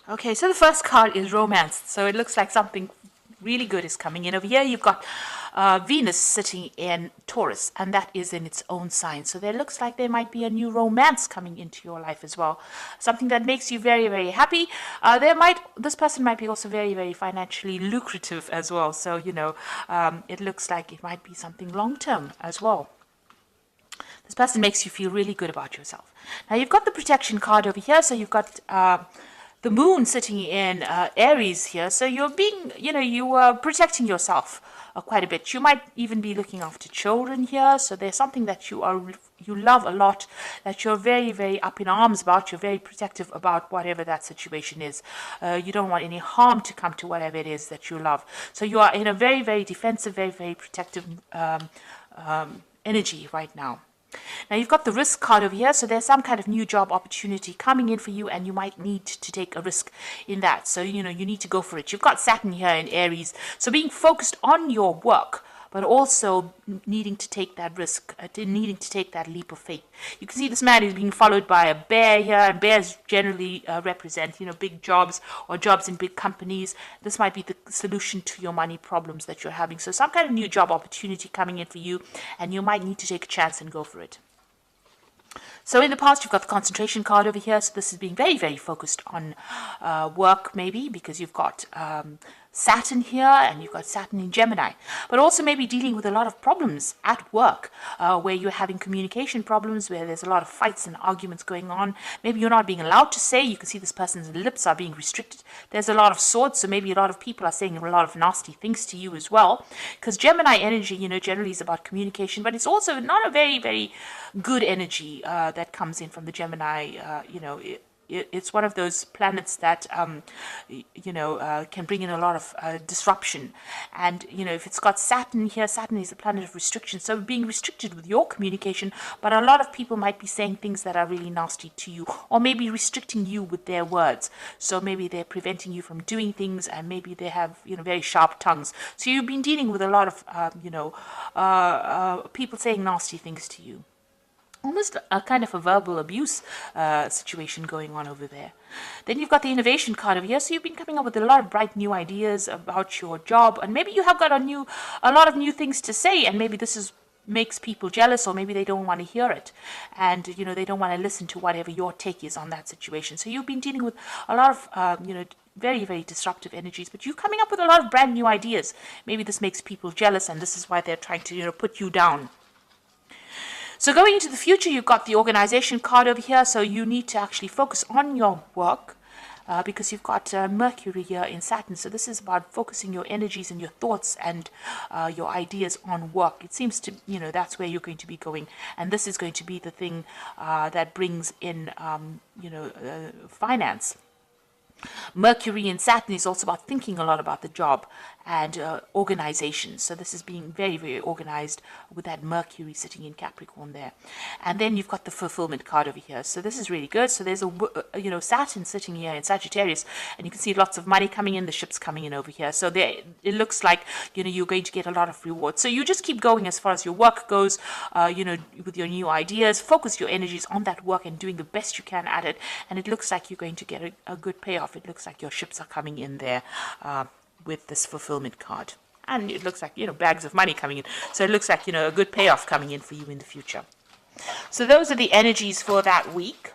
Okay, so the first card is romance. So it looks like something really good is coming in. Over here, you've got Venus sitting in Taurus, and that is in its own sign. So there looks like there might be a new romance coming into your life as well. Something that makes you very, very happy. This person might be also very, very financially lucrative as well. So, it looks like it might be something long term as well. This person makes you feel really good about yourself. Now, you've got the protection card over here. So you've got the moon sitting in Aries here. So you're being, you are protecting yourself quite a bit. You might even be looking after children here. So there's something that you love a lot, that you're very, very up in arms about. You're very protective about whatever that situation is. You don't want any harm to come to whatever it is that you love. So you are in a very, very defensive, very, very protective energy right now. Now you've got the risk card over here, so there's some kind of new job opportunity coming in for you, and you might need to take a risk in that. So, you need to go for it. You've got Saturn here in Aries, so being focused on your work, but also needing to take that risk, needing to take that leap of faith. You can see this man is being followed by a bear here, and bears generally represent, big jobs or jobs in big companies. This might be the solution to your money problems that you're having. So some kind of new job opportunity coming in for you, and you might need to take a chance and go for it. So in the past, you've got the concentration card over here. So this is being very, very focused on work, maybe, because you've got Saturn here, and you've got Saturn in Gemini, but also maybe dealing with a lot of problems at work, where you're having communication problems, where there's a lot of fights and arguments going on. Maybe you're not being allowed to say. You can see this person's lips are being restricted. There's a lot of swords, so maybe a lot of people are saying a lot of nasty things to you as well, because Gemini energy, generally is about communication, but it's also not a very, very good energy that comes in from the Gemini. It's one of those planets that, can bring in a lot of disruption. And, if it's got Saturn here, Saturn is a planet of restriction. So being restricted with your communication, but a lot of people might be saying things that are really nasty to you, or maybe restricting you with their words. So maybe they're preventing you from doing things, and maybe they have, very sharp tongues. So you've been dealing with a lot of, people saying nasty things to you. Almost a kind of a verbal abuse situation going on over there. Then you've got the innovation card over here. So you've been coming up with a lot of bright new ideas about your job, and maybe you have got a lot of new things to say, and maybe this makes people jealous, or maybe they don't want to hear it, and they don't want to listen to whatever your take is on that situation. So you've been dealing with a lot of very, very disruptive energies, but you're coming up with a lot of brand new ideas. Maybe this makes people jealous, and this is why they're trying to put you down. So going into the future, you've got the organization card over here. So you need to actually focus on your work because you've got Mercury here in Saturn. So this is about focusing your energies and your thoughts and your ideas on work. It seems to, that's where you're going to be going. And this is going to be the thing that brings in, finance. Mercury in Saturn is also about thinking a lot about the job and organization. So this is being very, very organized with that Mercury sitting in Capricorn there. And then you've got the fulfillment card over here. So this is really good. So there's Saturn sitting here in Sagittarius, and you can see lots of money coming in, the ships coming in over here. So it looks like, you're going to get a lot of rewards. So you just keep going as far as your work goes, with your new ideas. Focus your energies on that work and doing the best you can at it. And it looks like you're going to get a good payoff. It looks like your ships are coming in there with this fulfillment card. And it looks like, bags of money coming in. So it looks like, a good payoff coming in for you in the future. So those are the energies for that week.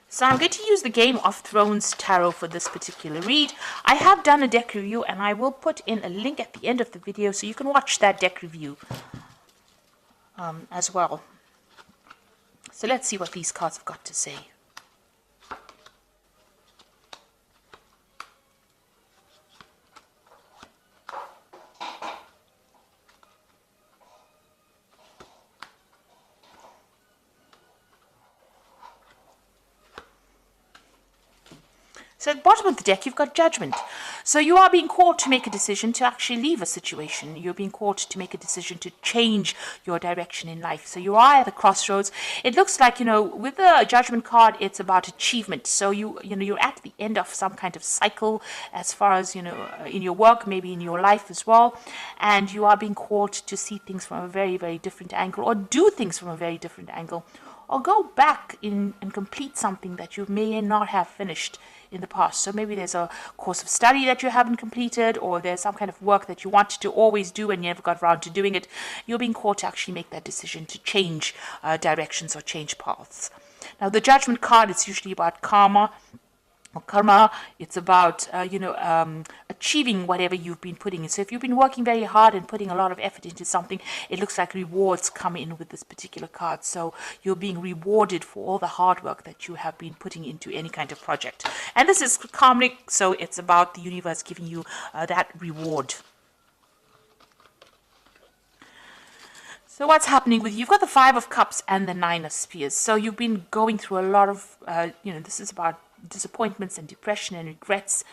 So I'm going to use the Game of Thrones Tarot for this particular read. I have done a deck review, and I will put in a link at the end of the video so you can watch that deck review as well. So let's see what these cards have got to say. So at the bottom of the deck, you've got Judgment. So you are being called to make a decision to actually leave a situation. You're being called to make a decision to change your direction in life. So you are at the crossroads. It looks like, with the Judgment card, it's about achievement. So you're at the end of some kind of cycle as far as, in your work, maybe in your life as well. And you are being called to see things from a very, very different angle, or do things from a very different angle. or go back in and complete something that you may not have finished in the past. So maybe there's a course of study that you haven't completed, or there's some kind of work that you wanted to always do and you never got around to doing it. You're being called to actually make that decision to change directions or change paths. Now, the Judgment card is usually about karma. Karma, it's about achieving whatever you've been putting in. So if you've been working very hard and putting a lot of effort into something, it looks like rewards come in with this particular card. So you're being rewarded for all the hard work that you have been putting into any kind of project. And this is karmic, so it's about the universe giving you that reward. So what's happening with you? You've got the Five of Cups and the Nine of Spears. So you've been going through a lot of, this is about disappointments and depression and regrets.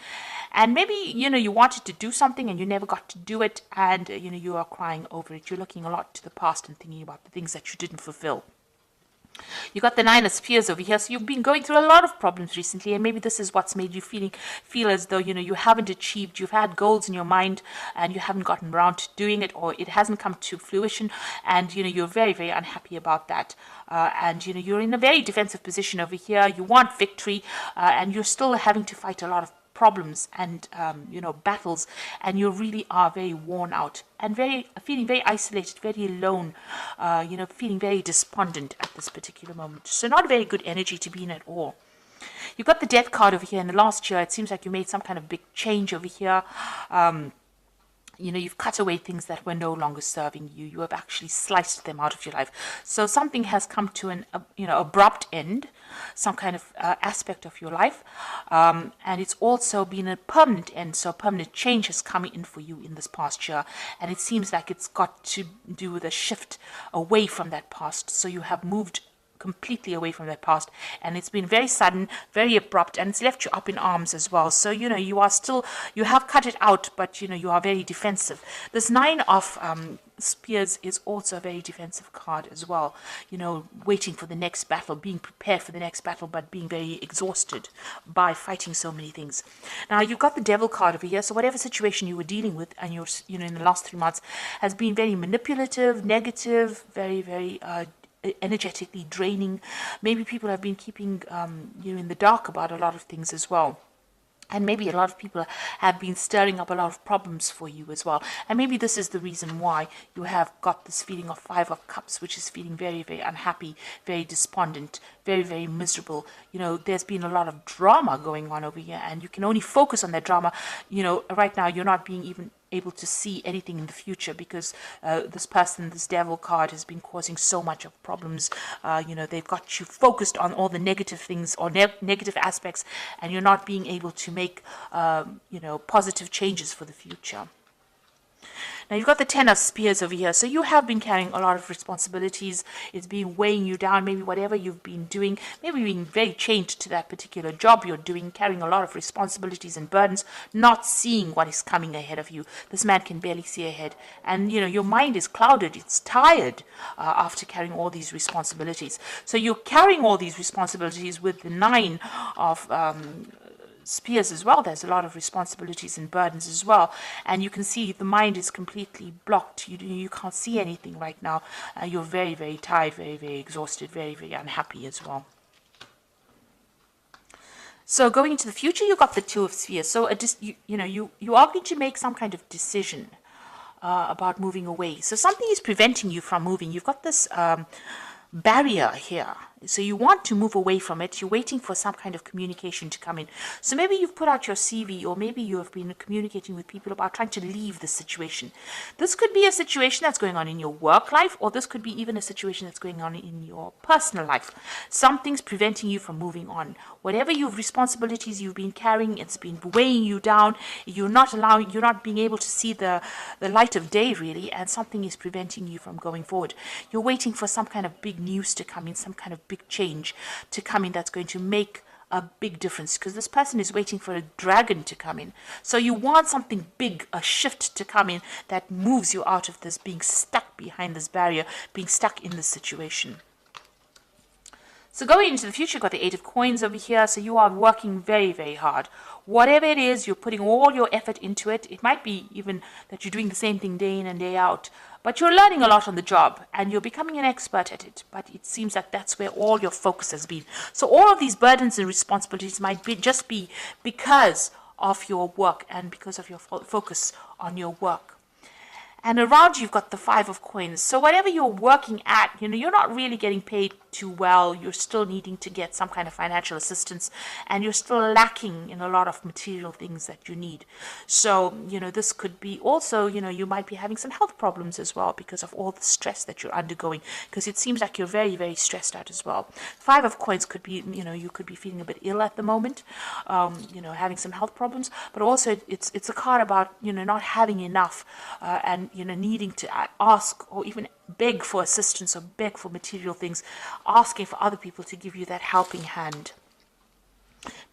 And maybe, you wanted to do something and you never got to do it. And, you are crying over it. You're looking a lot to the past and thinking about the things that you didn't fulfill. You got the Nine of Spears over here, so you've been going through a lot of problems recently, and maybe this is what's made you feel as though you haven't achieved. You've had goals in your mind and you haven't gotten around to doing it, or it hasn't come to fruition, and you're very, very unhappy about that. And you're in a very defensive position over here. You want victory, and you're still having to fight a lot of problems and battles, and you really are very worn out and feeling very isolated, very alone, feeling very despondent at this particular moment. So not a very good energy to be in at all. You've got the Death card over here. In the last year, it seems like you made some kind of big change over here. You've cut away things that were no longer serving you. You have actually sliced them out of your life. So something has come to an abrupt end, some kind of aspect of your life. And it's also been a permanent end. So permanent change has come in for you in this past year. And it seems like it's got to do with a shift away from that past. So you have moved completely away from that past, and it's been very sudden, very abrupt, and it's left you up in arms as well. So you have cut it out, but you are very defensive. This Nine of Spears is also a very defensive card as well, waiting for the nenext battle, being prepared for the next battle, but being very exhausted by fighting so many things. Now you've got the Devil card over here, so whatever situation you were dealing with and you're in the last 3 months has been very manipulative, negative, very, very energetically draining. Maybe people have been keeping you in the dark about a lot of things as well. And maybe a lot of people have been stirring up a lot of problems for you as well. And maybe this is the reason why you have got this feeling of Five of Cups, which is feeling very, very unhappy, very despondent, very, very miserable. There's been a lot of drama going on over here, and you can only focus on that drama. Right now you're not being even able to see anything in the future because this Devil card has been causing so much of problems. They've got you focused on all the negative things or negative aspects, and you're not being able to make positive changes for the future. Now you've got the Ten of Spears over here. So you have been carrying a lot of responsibilities. It's been weighing you down. Maybe whatever you've been doing, maybe being very chained to that particular job you're doing, carrying a lot of responsibilities and burdens, not seeing what is coming ahead of you. This man can barely see ahead. And, your mind is clouded. It's tired after carrying all these responsibilities. So you're carrying all these responsibilities with the Nine of Spears as well. There's a lot of responsibilities and burdens as well, and you can see the mind is completely blocked. You can't see anything right now. You're very, very tired, very, very exhausted, very, very unhappy as well. So going into the future, you've got the Two of Spheres. So you are going to make some kind of decision about moving away. So something is preventing you from moving. You've got this barrier here. So you want to move away from it. You're waiting for some kind of communication to come in. So maybe you've put out your CV, or maybe you have been communicating with people about trying to leave the situation. This could be a situation that's going on in your work life, or this could be even a situation that's going on in your personal life. Something's preventing you from moving on. Whatever responsibilities you've been carrying, it's been weighing you down. You're not being able to see the light of day really, and something is preventing you from going forward. You're waiting for some kind of big news to come in, some kind of big change to come in that's going to make a big difference, because this person is waiting for a dragon to come in. So you want something big, a shift to come in that moves you out of this being stuck behind this barrier, being stuck in this situation. So going into the future, you've got the Eight of Coins over here. So you are working very, very hard. Whatever it is, you're putting all your effort into it. It might be even that you're doing the same thing day in and day out. But you're learning a lot on the job and you're becoming an expert at it. But it seems like that's where all your focus has been. So all of these burdens and responsibilities might just be because of your work and because of your focus on your work. And around you've got the Five of Coins. So whatever you're working at, you're not really getting paid too well. You're still needing to get some kind of financial assistance, and you're still lacking in a lot of material things that you need. So, this could be also, you might be having some health problems as well because of all the stress that you're undergoing, because it seems like you're very, very stressed out as well. Five of Coins could be, you could be feeling a bit ill at the moment, having some health problems, but also it's a card about, not having enough, and needing to ask or even beg for assistance or beg for material things, asking for other people to give you that helping hand.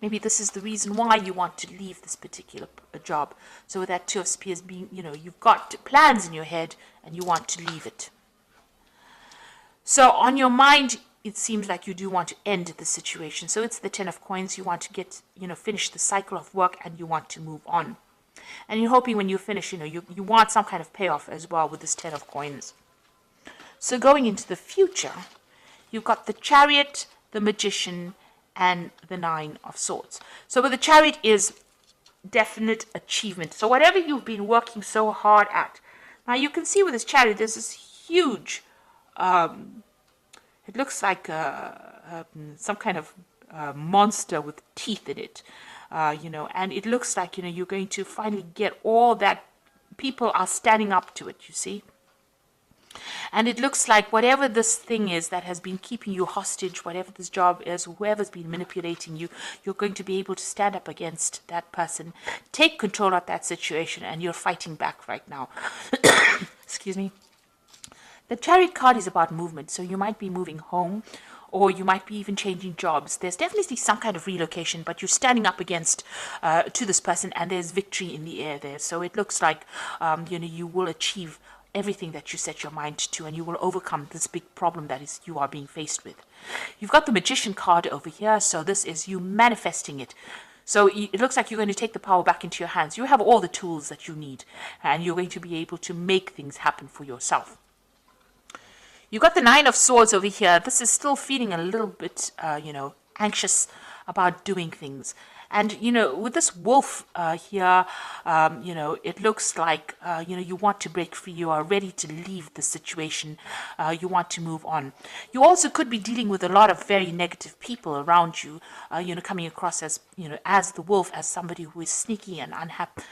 Maybe this is the reason why you want to leave this particular job. So with that Two of Spears being, you've got plans in your head and you want to leave it. So on your mind, it seems like you do want to end the situation. So it's the Ten of Coins. You want to get, finish the cycle of work and you want to move on. And you're hoping when you finish, you want some kind of payoff as well with this Ten of Coins. So going into the future, you've got the Chariot, the Magician, and the Nine of Swords. So with the Chariot is definite achievement. So whatever you've been working so hard at. Now you can see with this Chariot, there's this huge, it looks like some kind of monster with teeth in it. And it looks like, you're going to finally get all that. People are standing up to it, you see. And it looks like whatever this thing is that has been keeping you hostage, whatever this job is, whoever's been manipulating you, you're going to be able to stand up against that person, take control of that situation, and you're fighting back right now. Excuse me. The Chariot card is about movement, so you might be moving home, or you might be even changing jobs. There's definitely some kind of relocation, but you're standing up against to this person, and there's victory in the air there. So it looks like you will achieve everything that you set your mind to, and you will overcome this big problem that is you are being faced with. You've got the Magician card over here, so this is you manifesting it. So it looks like you're going to take the power back into your hands. You have all the tools that you need, and you're going to be able to make things happen for yourself. You've got the Nine of Swords over here. This is still feeling a little bit, anxious about doing things. And, with this wolf here, it looks like, you want to break free. You are ready to leave the situation. You want to move on. You also could be dealing with a lot of very negative people around you, coming across as, as the wolf, as somebody who is sneaky and unhappy,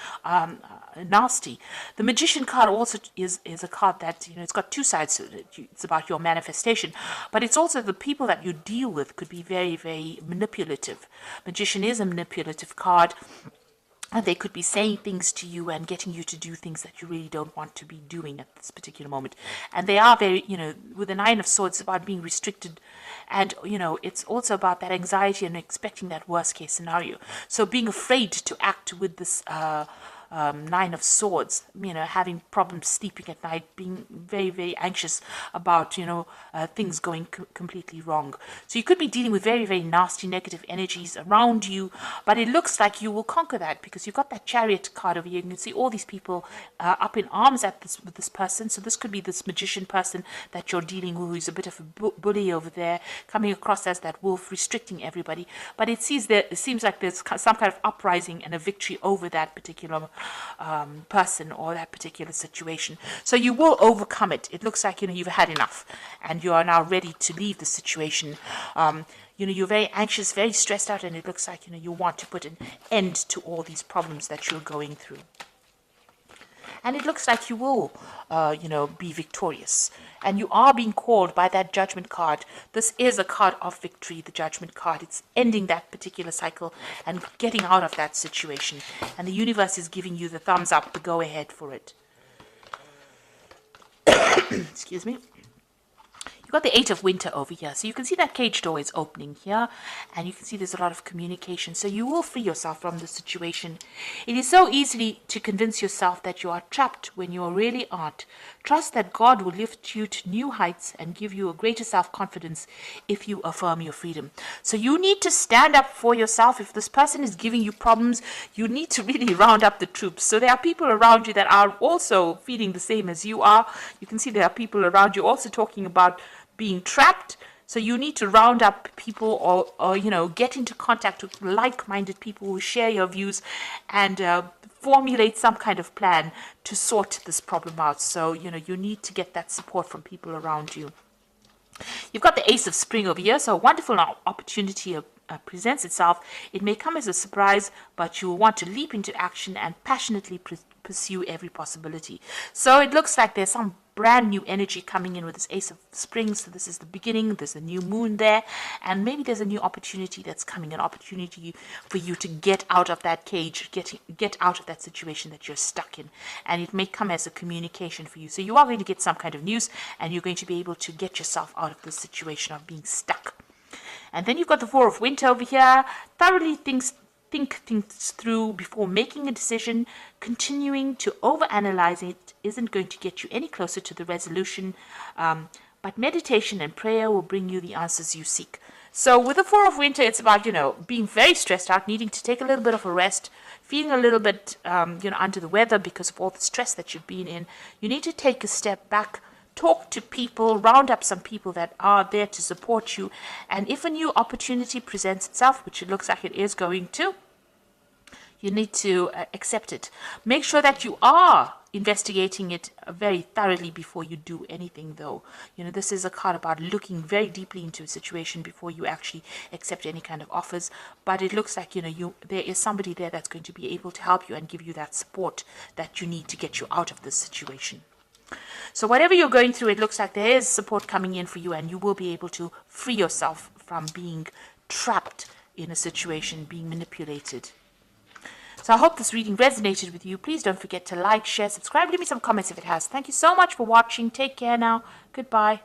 nasty. The Magician card also is a card that, it's got two sides to it. It's about your manifestation, but it's also the people that you deal with could be very, very manipulative. Magician is a manipulative card, and they could be saying things to you and getting you to do things that you really don't want to be doing at this particular moment. And they are very, with the Nine of Swords, it's about being restricted. And, it's also about that anxiety and expecting that worst case scenario. So being afraid to act with this Nine of Swords, having problems sleeping at night, being very, very anxious about, things going completely wrong. So you could be dealing with very, very nasty negative energies around you, but it looks like you will conquer that because you've got that Chariot card over here. You can see all these people up in arms with this person. So this could be this Magician person that you're dealing with, who's a bit of a bully over there, coming across as that wolf, restricting everybody. But it seems like there's some kind of uprising and a victory over that particular person or that particular situation. So you will overcome it. It looks like you've had enough and you are now ready to leave the situation. You're very anxious, very stressed out, and it looks like you want to put an end to all these problems that you're going through. And it looks like you will, be victorious. And you are being called by that Judgment card. This is a card of victory, the Judgment card. It's ending that particular cycle and getting out of that situation. And the universe is giving you the thumbs up, the go ahead for it. Excuse me. You've got the Eight of Winter over here. So you can see that cage door is opening here, and you can see there's a lot of communication. So you will free yourself from the situation. It is so easy to convince yourself that you are trapped when you really aren't. Trust that God will lift you to new heights and give you a greater self-confidence if you affirm your freedom. So you need to stand up for yourself. If this person is giving you problems, you need to really round up the troops. So there are people around you that are also feeling the same as you are. You can see there are people around you also talking about being trapped. So you need to round up people, or get into contact with like-minded people who share your views, and formulate some kind of plan to sort this problem out. So you need to get that support from people around you. You've got the Ace of Spring over here, so a wonderful opportunity presents itself. It may come as a surprise, but you will want to leap into action and passionately pursue every possibility. So it looks like there's some brand new energy coming in with this Ace of Spring. So this is the beginning. There's a new moon there, and maybe there's a new opportunity that's coming, an opportunity for you to get out of that cage, get out of that situation that you're stuck in, and it may come as a communication for you. So you are going to get some kind of news, and you're going to be able to get yourself out of this situation of being stuck. And then you've got the Four of Winter over here. Thoroughly think things through before making a decision. Continuing to overanalyze it isn't going to get you any closer to the resolution, but meditation and prayer will bring you the answers you seek. So with the Four of Winter, it's about, being very stressed out, needing to take a little bit of a rest, feeling a little bit, under the weather because of all the stress that you've been in. You need to take a step back, talk to people, round up some people that are there to support you. And if a new opportunity presents itself, which it looks like it is going to, you need to accept it. Make sure that you are investigating it very thoroughly before you do anything, though. This is a card about looking very deeply into a situation before you actually accept any kind of offers. But it looks like, there is somebody there that's going to be able to help you and give you that support that you need to get you out of this situation. So whatever you're going through, it looks like there is support coming in for you, and you will be able to free yourself from being trapped in a situation, being manipulated. So I hope this reading resonated with you. Please don't forget to like, share, subscribe. Leave me some comments if it has. Thank you so much for watching. Take care now. Goodbye.